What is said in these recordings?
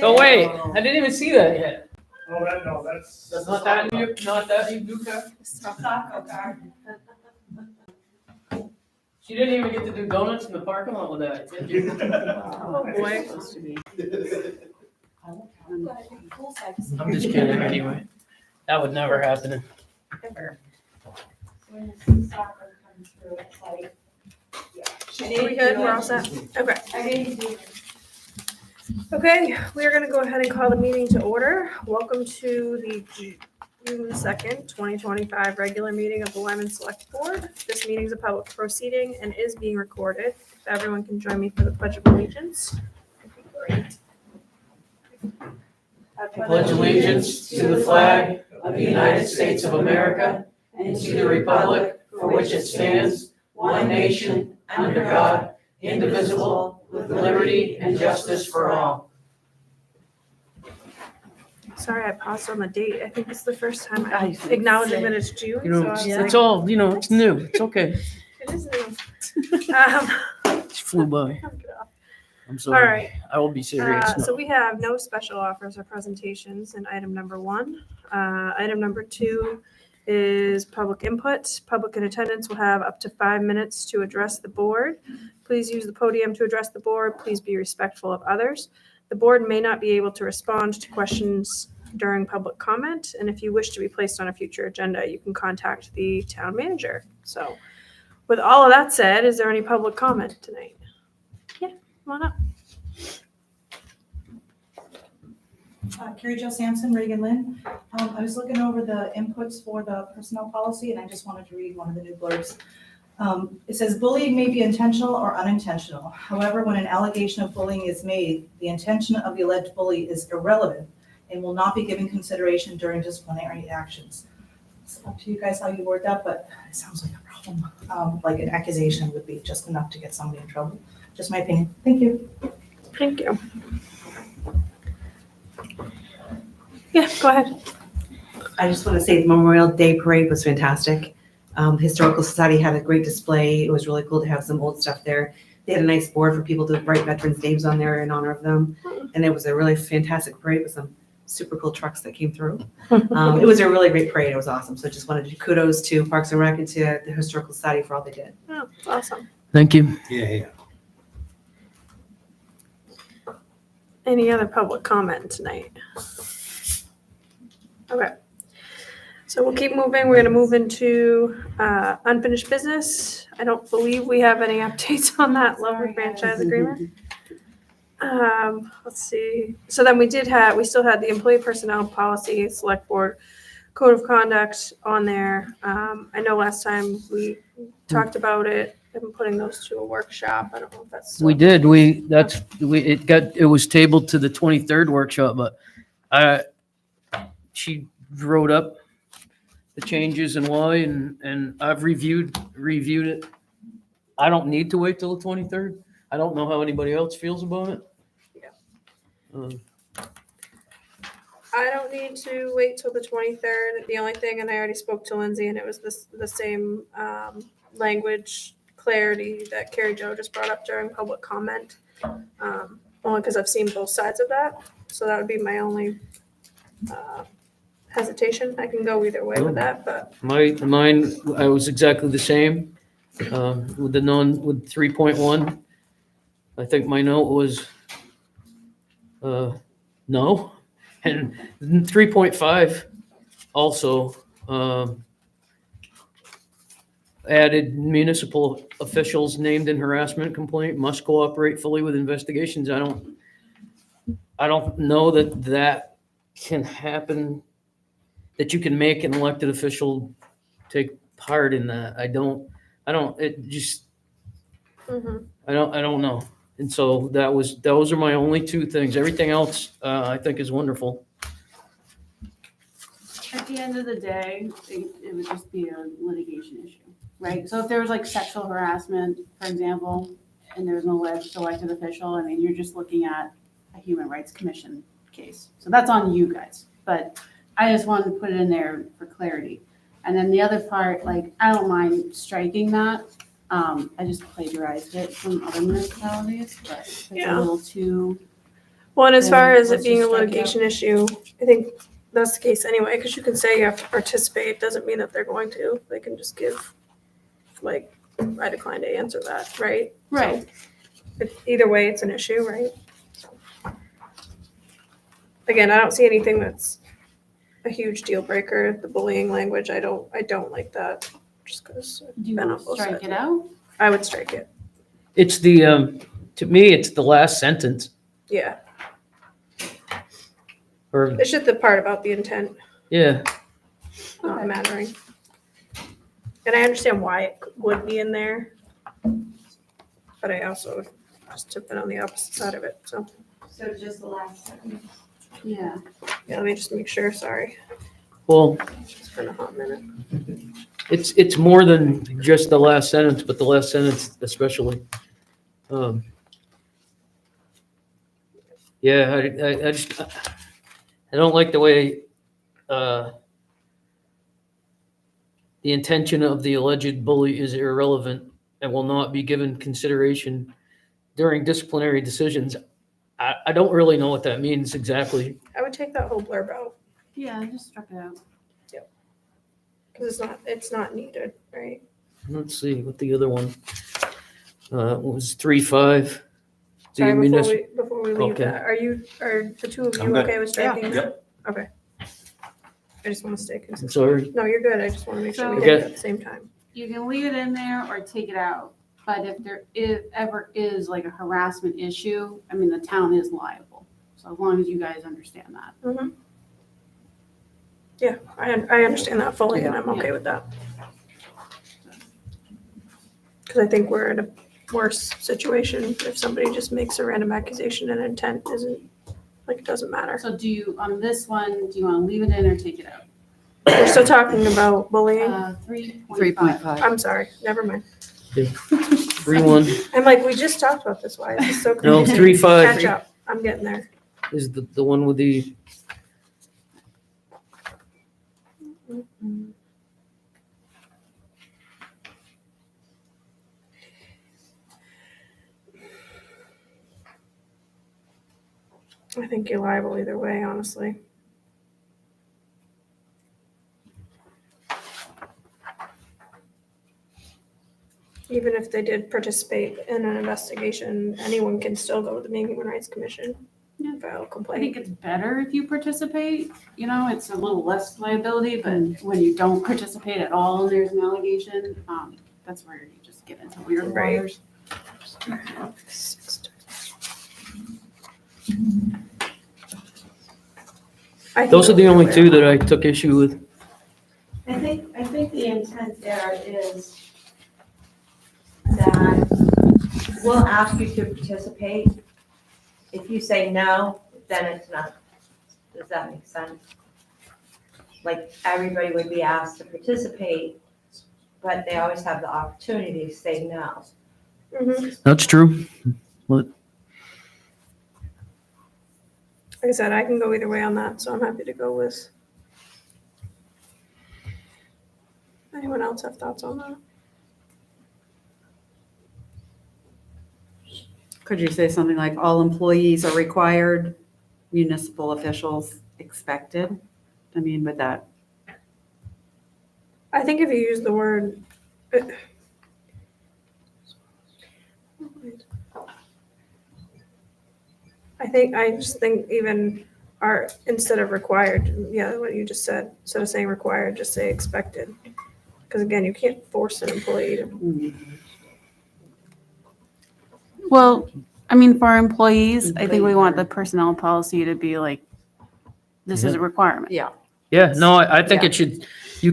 Oh, wait, I didn't even see that yet. Oh, that's. That's not that new, not that new car? Taco car. She didn't even get to do donuts in the parking lot with that, did you? Oh, boy. I'm just kidding anyway. That would never happen. When the soccer comes through, it's like, yeah. Are we good? We're all set? Okay. I need to. Okay, we are gonna go ahead and call the meeting to order. Welcome to the June 2nd, 2025 regular meeting of the Lyman Select Board. This meeting is a public proceeding and is being recorded. If everyone can join me for the Pledge of Allegiance. That'd be great. I pledge allegiance to the flag of the United States of America and to the republic for which it stands, one nation, under God, indivisible, with liberty and justice for all. Sorry, I paused on the date. I think it's the first time I'm acknowledging that it's June. You know, so I was it's like, all, it's new, it's okay. it is new. It flew by. I'm All sorry. right. I will be serious. So we have no special offers or presentations in item number 1. Item number 2 is public input. Public in attendance will have up to 5 minutes to address the board. Please use the podium to address the board. Please be respectful of others. The board may not be able to respond to questions during public comment, and if you wish to be placed on a future agenda, you can contact the town manager. So with all of that said, is there any public comment tonight? Yeah, come on up. Carrie Jo Sampson, Reagan Lynn. I was looking over the inputs for the personnel policy, and I just wanted to read one of the new blurbs. It says bullying may be intentional or unintentional. However, when an allegation of bullying is made, the intention of the alleged bully is irrelevant and will not be given consideration during disciplinary actions. It's up to you guys how you word that, but it sounds like a problem. Like an accusation would be just enough to get somebody in trouble. Just my opinion. Thank you. Thank you. Yeah, go ahead. I just want to say the Memorial Day Parade was fantastic. Historical Society had a great display. It was really cool to have some old stuff there. They had a nice board for people to write veterans' names on there in honor of them. And it was a really fantastic parade with some super cool trucks that came through. It was a really great parade. It was awesome. So I just wanted to do kudos to Parks and Rec and to the Historical Society for all they did. Oh, that's awesome. Thank you. Yeah. Any other public comment tonight? Okay. So we'll keep moving. We're going to move into unfinished business. I don't believe we have any updates on that lovely franchise agreement. Let's see. So then we still had the employee personnel policy, select board code of conduct on there. I know last time we talked about it and putting those to a workshop. I don't know if that's still. We did, it was tabled to the 23rd workshop, but she wrote up the changes and why, and I've reviewed it. I don't need to wait till the 23rd. I don't know how anybody else feels about it. Yeah. I don't need to wait till the 23rd. The only thing, and I already spoke to Lindsay, and it was the same language clarity that Carrie Jo just brought up during public comment. Only because I've seen both sides of that. So that would be my only hesitation. I can go either way with that, but Mine, I was exactly the same, with 3.1. I think my note was, no. And 3.5 also, added municipal officials named in harassment complaint must cooperate fully with investigations. I don't know that can happen, that you can make an elected official take part in that. I don't know. And so those are my only two things. Everything else, I think is wonderful. At the end of the day, it would just be a litigation issue, right? So if there was like sexual harassment, for example, and there's no elected official, I mean, you're just looking at a Human Rights Commission case. So that's on you guys. But I just wanted to put it in there for clarity. And then the other part, like, I don't mind striking that. I just plagiarized it from other municipalities, but it's a little too Well, and as far then as it let's being a just strike it out. litigation issue, I think that's the case anyway, because you can say you have to participate, doesn't mean that they're going to. They can just give, like, I decline to answer that, right? Right. Either way, it's an issue, right? So. Again, I don't see anything that's a huge deal breaker. The bullying language, I don't like that, just because. Do you want to strike it out? I would strike it, It's the, to me, it's the last sentence, yeah. or, It's just the part about the intent yeah, not mattering. And I understand why it would be in there, but I also just took it on the opposite side of it, so. So just the last sentence. Yeah. Yeah, let me just make sure, sorry. well, It's been a hot minute. it's more than just the last sentence, but the last sentence especially. Yeah, I just, I don't like the way, the intention of the alleged bully is irrelevant and will not be given consideration during disciplinary decisions. I don't really know what that means exactly. I would take that whole blurb out, Yeah, just struck it out. because it's not needed, right? Let's see what the other one was 3.5. The Sorry, munis- before we leave Okay. that, are the two of you I'm good. okay with striking? Yep. Okay. I just want to stay I'm consistent. sorry. No, you're good, I just want to make sure we So- get it at the same time. You can leave it in there or take it out. But if there ever is like a harassment issue, I mean, the town is liable. So as long as you guys understand that. Yeah, I understand that fully, and I'm okay with that. Because I think we're in a worse situation if somebody just makes a random accusation and intent isn't, like, it doesn't matter. So do you, on this one, do you want to leave it in or take it out? We're still talking about bullying. 3.5. I'm sorry, never mind. 3.1. I'm like, we just talked about this, why is this so No, confusing? 3.5 Catch up, I'm getting there. is the one with the, I think you're liable either way, honestly. Even if they did participate in an investigation, anyone can still go to the Maine Human Rights Commission. Yeah. File a I complaint. think it's better if you participate, you know, it's a little less liability, but when you don't participate at all and there's an allegation, that's where you just get into weird Right. waters. I think those are the it'll only be two that I took issue with. I think the intent there is that we'll ask you to participate. If you say no, then it's not. Does that make sense? Like, everybody would be asked to participate, but they always have the opportunity to say no. Mhm. That's true. Like I said, I can go either way on that, so I'm happy to go with. Anyone else have thoughts on that? Could you say something like all employees are required, municipal officials expected? I mean, would that, I think if you use the word. I just think even instead of required, yeah, what you just said, instead of saying required, just say expected. Because again, you can't force an employee to. Well, I mean, for our employees, I think we want the personnel policy to be like, this is a requirement. yeah, Yeah, no, I think Yeah. it should, you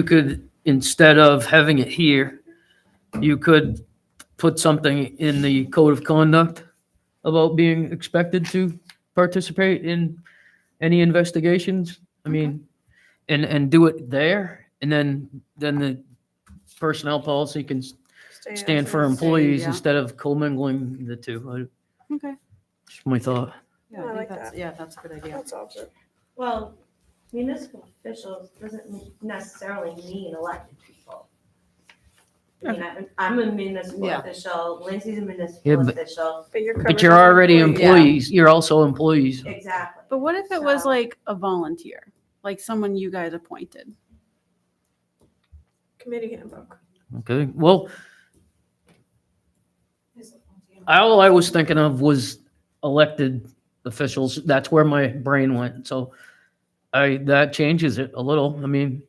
could, instead of having it here, you could put something in the code of conduct about being expected to participate in any investigations. I mean, and do it there, and then the personnel policy can stay stand as for is. employees yeah. instead of commingling the two. Okay. Just my thought. yeah, I I think like that's, that. yeah, that's a good idea. That solves it. Well, municipal officials doesn't necessarily mean elected people. I mean, I'm a municipal Yeah. official, Lindsay's a Yeah, municipal but- official. But you're But covered you're as an already employee. employees. You're also employees. Exactly. But what if it was So- like a volunteer, like someone you guys appointed? Committee handbook. Okay, well, all I was thinking of was elected officials. That's where my brain went. So that changes it a little. I mean,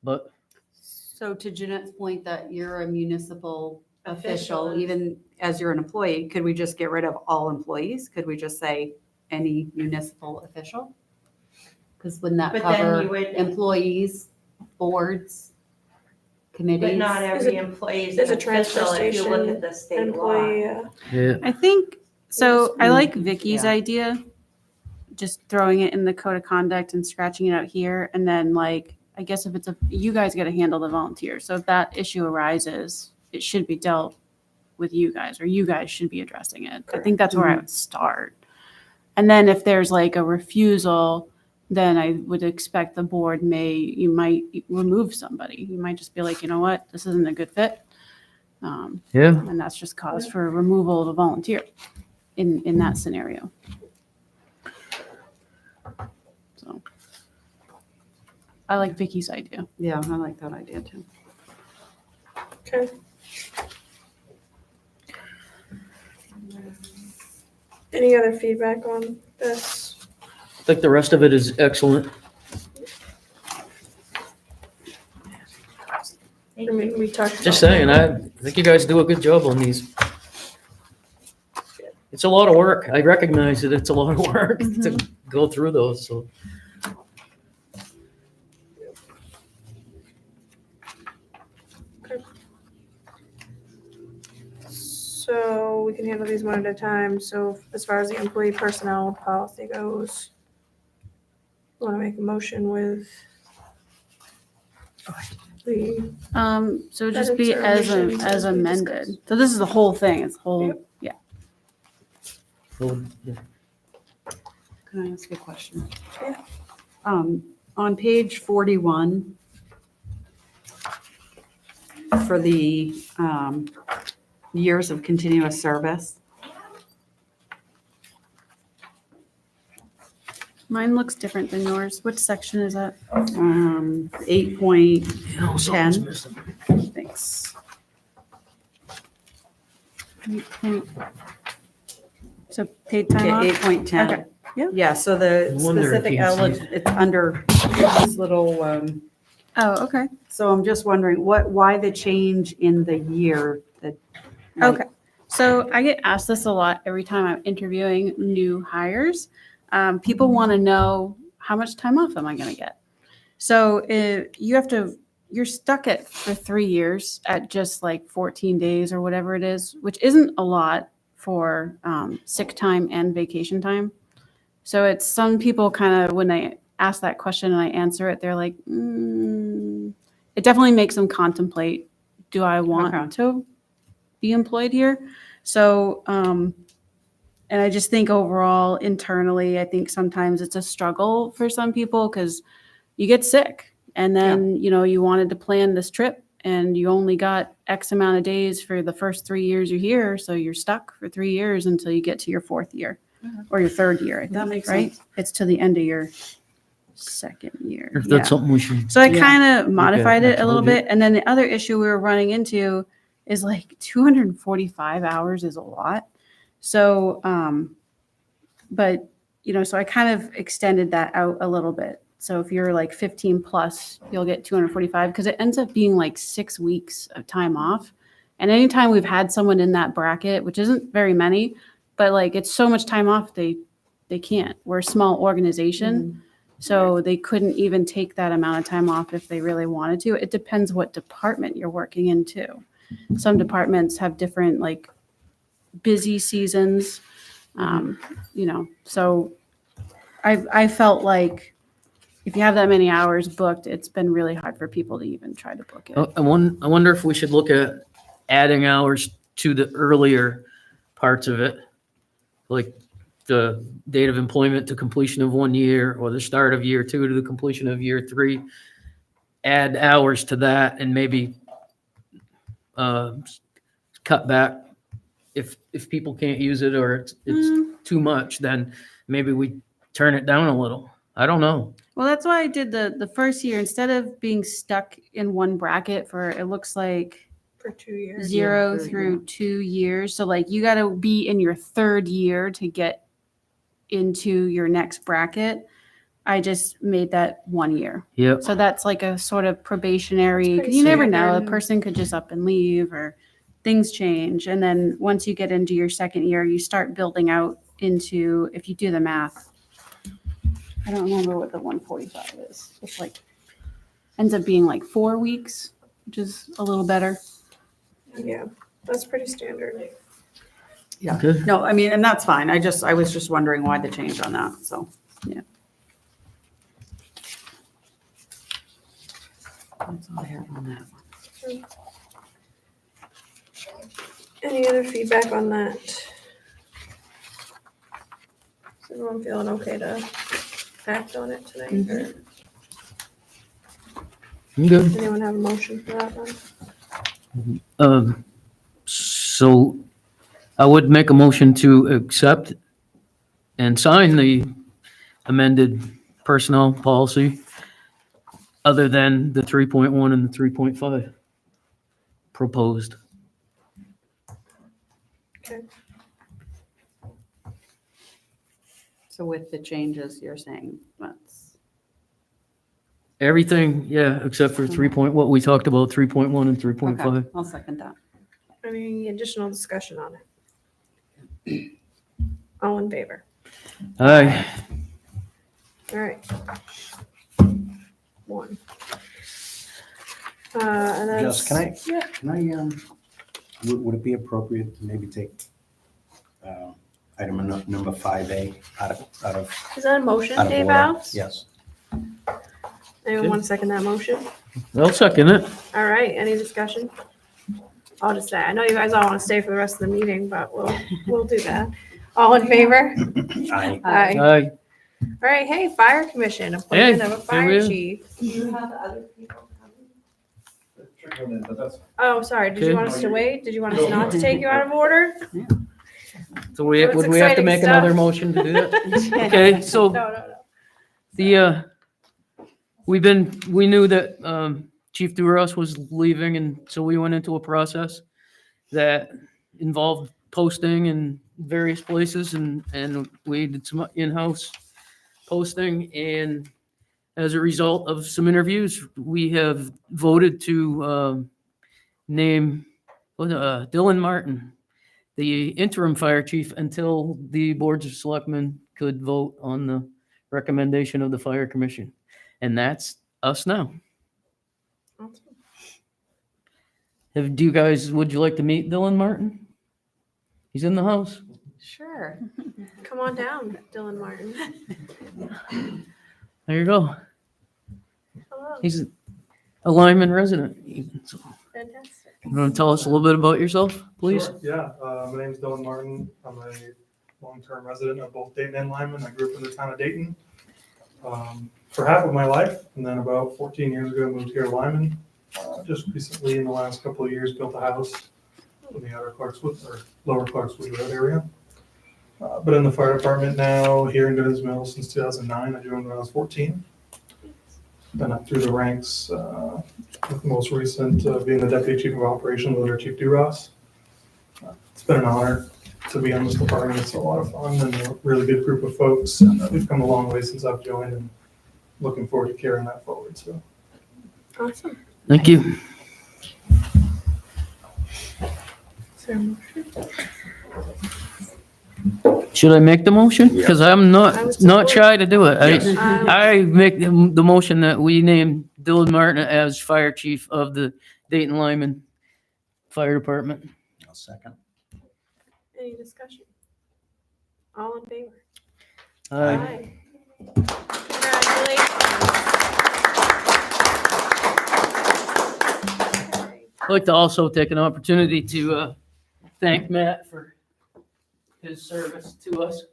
but So to Jeanette's point that you're a municipal official, Official. even as you're an employee, could we just get rid of all employees? Could we just say any municipal official? Because wouldn't that But then cover you would- employees, boards, committees? But not There's every employee is there's an a transfer official if you look station at the state law. Employee, yeah, I think, so I like Vicky's Yeah. idea, just throwing it in the code of conduct and scratching it out here. And then like, I guess if it's you guys got to handle the volunteers. So if that issue arises, it should be dealt with you guys, or you guys should be addressing it. I think that's where I would start. And then if there's like a refusal, then I would expect the board you might remove somebody. You might just be like, you know what, this isn't a good fit. yeah. And that's just cause for removal of a volunteer in that scenario. So I like Vicky's idea. Yeah, I like that idea too. okay. Any other feedback on this? I think the rest of it is excellent. I mean, we talked. Just about- saying, I think you guys do a good job on these. It's a lot of work. I recognize that it's a lot of work to go through those, so. So we can handle these one at a time. So as far as the employee personnel policy goes, want to make a motion with the, So just be Edits or as omissions as as we amended. discussed. So this is the whole thing. It's whole, yeah. Well, yeah. Can I ask a question? Yeah. On page 41, for the years of continuous service, Mine looks different than yours. Which section is that? 8 point, You know, something's 10. missing. Thanks. 8 So paid time yeah, off? 8.10. Okay, yeah. Yeah, so the No wonder I specific, can't see it's under this little, Oh, okay. so I'm just wondering, why the change in the year? Okay. So I get asked this a lot every time I'm interviewing new hires. People want to know, how much time off am I going to get? So you're stuck for 3 years at just like 14 days or whatever it is, which isn't a lot for sick time and vacation time. So it's some people kind of, when they ask that question and I answer it, they're like, it definitely makes them contemplate, do I want Okay. to be employed here? So, and I just think overall internally, I think sometimes it's a struggle for some people because you get sick and then, you wanted to plan this trip and you only got X amount of days for the first 3 years you're here. So you're stuck for 3 years until you get to your 4th year or your 3rd year, I think, That makes right? sense. It's to the end of your 2nd year. If Yeah. that's something we should, So I Yeah. kind of modified I it a little told you. bit. And then the other issue we were running into is like 245 hours is a lot. So, but, so I kind of extended that out a little bit. So if you're like 15 plus, you'll get 245 because it ends up being like 6 weeks of time off. And anytime we've had someone in that bracket, which isn't very many, but like it's so much time off, they can't. We're a small organization. So they couldn't even take that amount of time off if they really wanted to. It depends what department you're working in too. Some departments have different like busy seasons, so I felt like if you have that many hours booked, it's been really hard for people to even try to book it. I wonder if we should look at adding hours to the earlier parts of it. Like the date of employment to completion of 1 year or the start of year 2 to the completion of year 3. Add hours to that and maybe cut back. If people can't use it or it's too much, then maybe we turn it down a little. I don't know. Well, that's why I did the first year, instead of being stuck in one bracket for, it looks like For 2 years. 0 through 2 years. So like you got to be in your third year to get into your next bracket. I just made that 1 year. Yep. So that's like a sort of probationary, Pretty you never know, a standard. person could just up and leave or things change. And then once you get into your second year, you start building out into, if you do the math, I don't remember what the 145 is. It's like, ends up being like 4 weeks, which is a little better. Yeah, that's pretty standard. Yeah. Okay. No, I mean, and that's fine. I was just wondering why the change on that, so. Yeah. That's all I have on that one. Any other feedback on that? Is everyone feeling okay to act on it tonight? Or I'm good. does anyone have a motion for that one? So I would make a motion to accept and sign the amended personnel policy other than the 3.1 and the 3.5 proposed. So with the changes, you're saying that's, Everything, yeah, except for 3 point, what we talked about, 3.1 and 3.5. okay, I'll second that. Any additional discussion on it? All in favor? Aye. All right. 1. And then. Just, can I, Yeah. can I, would it be appropriate to maybe take item number 5A out of? Is that a motion, out of Dave order? Alves? Yes. Anyone want to second that motion? I'll second it. All right, any discussion? I'll just say, I know you guys all want to stay for the rest of the meeting, but we'll do that. All in favor? Aye. Aye. Aye. All right, hey, Fire Commission, appointment of a here we fire are. chief. Do you have other people coming? Oh, sorry, did you Okay. want us to wait? Did you want us not to take you out of order? So would That's we have to exciting make stuff. another motion to do that? Okay, so No. the, we knew that Chief Duras was leaving, and so we went into a process that involved posting in various places, and we did some in-house posting, and as a result of some interviews, we have voted to name Dylan Martin, the interim fire chief, until the boards of selectmen could vote on the recommendation of the fire commission. And that's us now. Do you guys, would you like to meet Dylan Martin? He's in the house. Sure. Come on down, Dylan Martin. There you go. Hello, He's a Lyman resident. even, so. fantastic. You want to tell us a little bit about yourself, please? Sure, yeah, my name's Dylan Martin. I'm a long-term resident of both Dayton and Lyman. I grew up in the town of Dayton for half of my life, and then about 14 years ago, moved here to Lyman. Just recently, in the last couple of years, built a house in the outer Clarkswood, or lower Clarkswood Road area. But in the fire department now, here in Goodens Mill since 2009. I joined when I was 14. Been up through the ranks, with the most recent being the Deputy Chief of Operations under Chief Duras. It's been an honor to be on this department. It's a lot of fun and a really good group of folks. And we've come a long way since I've joined, and looking forward to carrying that forward. So Awesome. Thank you. Is there a motion? Should I make the motion? Yeah. Because I'm I was not just- shy to do it. Yes. I make the motion that we name Dylan Martin as fire chief of the Dayton Lyman Fire Department. I'll second. Any discussion? All in favor? Aye. Congratulations. I'd like to also take an opportunity to thank Matt for his service to us.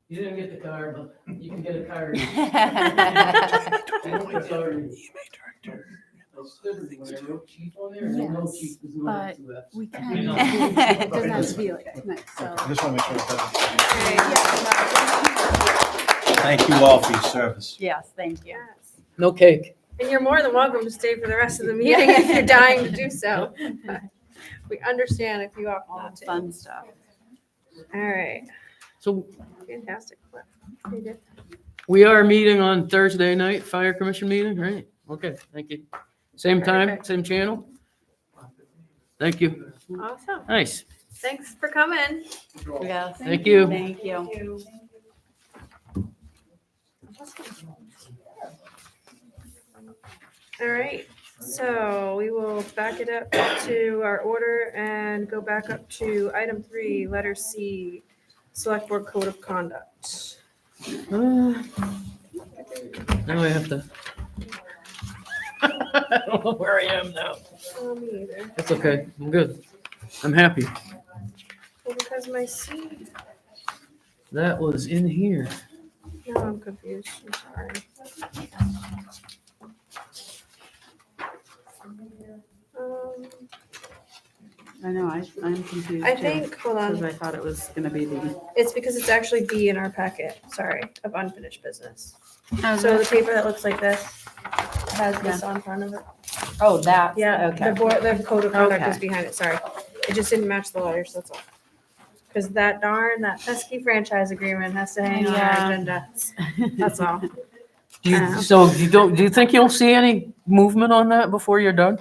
You didn't get the card, but you can get a card. Yes, but we can. It doesn't have to be like tonight, so. I just want to make sure it doesn't. Great. Thank you all for your service. Yes, thank you. Yes. No cake. And you're more than welcome to stay for the rest of the meeting if you're dying to do so. We understand if you opt All not the to. fun stuff. All right, So fantastic. You did. we are meeting on Thursday night, fire commission meeting, right? Okay, thank you. Same time, Perfect. same channel? Thank you. Awesome. Nice. Thanks for coming. Yes. Thank you. Thank you. All right, so we will back it up to our order and go back up to item 3, letter C, Select Board Code of Conduct. Now I have to. I don't know where I am now. Me either. It's okay. I'm good. I'm happy. Well, because my C, That was in here. no, I'm confused, I'm sorry. Um, I know, I'm confused too. I think, hold Because on, I thought it was gonna be the. it's because it's actually B in our packet, sorry, of unfinished business. So the paper that looks like this has this on front of it. Oh, that. Yeah, Okay. the code of conduct is Okay. behind it, sorry. It just didn't match the letters, that's all. Because that pesky franchise agreement has to hang on our Yeah. agenda, that's all. Do Yeah. you, do you think you'll see any movement on that before you're done?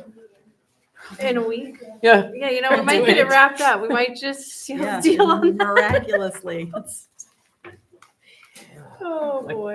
In a week? Yeah. Yeah, you know, we might get it wrapped up, we might just seal the deal on that. Miraculously. Oh, boy.